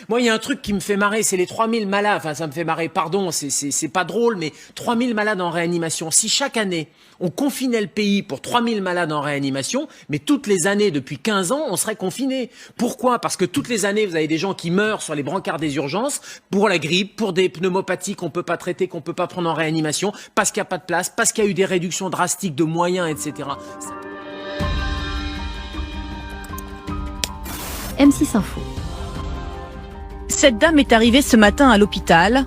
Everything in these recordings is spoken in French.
Moi, il y a un truc qui me fait marrer, c'est les 3000 malades. Enfin, ça me fait marrer, pardon, c'est pas drôle, mais 3000 malades en réanimation. Si chaque année, on confinait le pays pour 3000 malades en réanimation, mais toutes les années, depuis 15 ans, on serait confinés. Pourquoi? Parce que toutes les années, vous avez des gens qui meurent sur les brancards des urgences pour la grippe, pour des pneumopathies qu'on peut pas traiter, qu'on peut pas prendre en réanimation, parce qu'il n'y a pas de place, parce qu'il y a eu des réductions drastiques de moyens, etc. M6 Info. Cette dame est arrivée ce matin à l'hôpital.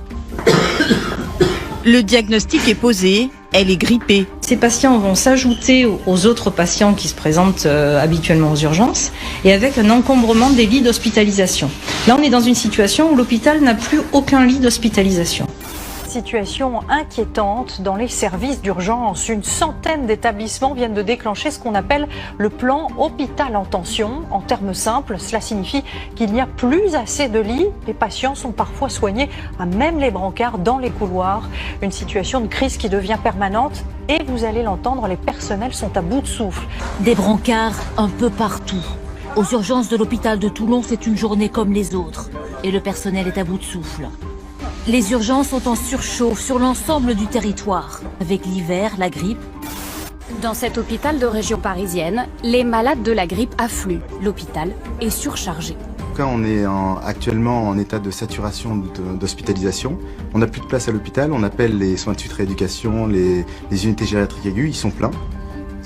Le diagnostic est posé, elle est grippée. Ces patients vont s'ajouter aux autres patients qui se présentent habituellement aux urgences et avec un encombrement des lits d'hospitalisation. Là, on est dans une situation où l'hôpital n'a plus aucun lit d'hospitalisation. Situation inquiétante dans les services d'urgence. Une centaine d'établissements viennent de déclencher ce qu'on appelle le plan hôpital en tension. En termes simples, cela signifie qu'il n'y a plus assez de lits. Les patients sont parfois soignés à même les brancards dans les couloirs. Une situation de crise qui devient permanente et vous allez l'entendre, les personnels sont à bout de souffle. Des brancards un peu partout. Aux urgences de l'hôpital de Toulon, c'est une journée comme les autres. Et le personnel est à bout de souffle. Les urgences sont en surchauffe sur l'ensemble du territoire, avec l'hiver, la grippe. Dans cet hôpital de région parisienne, les malades de la grippe affluent. L'hôpital est surchargé. On est actuellement en état de saturation d'hospitalisation. On n'a plus de place à l'hôpital, on appelle les soins de suite rééducation, les unités gériatriques aiguës, ils sont pleins.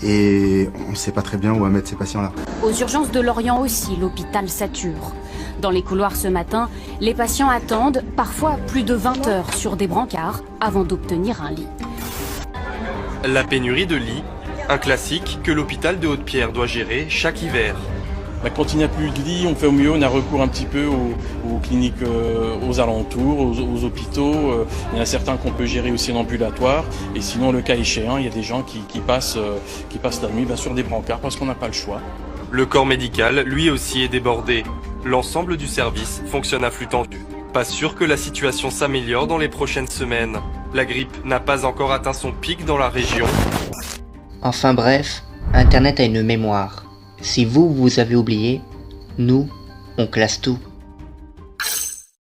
Et on ne sait pas très bien où mettre ces patients-là. Aux urgences de Lorient aussi, l'hôpital sature. Dans les couloirs ce matin, les patients attendent parfois plus de 20 heures sur des brancards avant d'obtenir un lit. La pénurie de lits, un classique que l'hôpital de Haute-Pierre doit gérer chaque hiver. Quand il n'y a plus de lits, on fait au mieux, on a recours un petit peu aux cliniques aux alentours, aux hôpitaux. Il y en a certains qu'on peut gérer aussi en ambulatoire. Et sinon, le cas échéant, il y a des gens qui passent la nuit sur des brancards parce qu'on n'a pas le choix. Le corps médical, lui aussi, est débordé. L'ensemble du service fonctionne à flux tendu. Pas sûr que la situation s'améliore dans les prochaines semaines. La grippe n'a pas encore atteint son pic dans la région. Enfin bref, Internet a une mémoire. Si vous avez oublié, nous, on classe tout.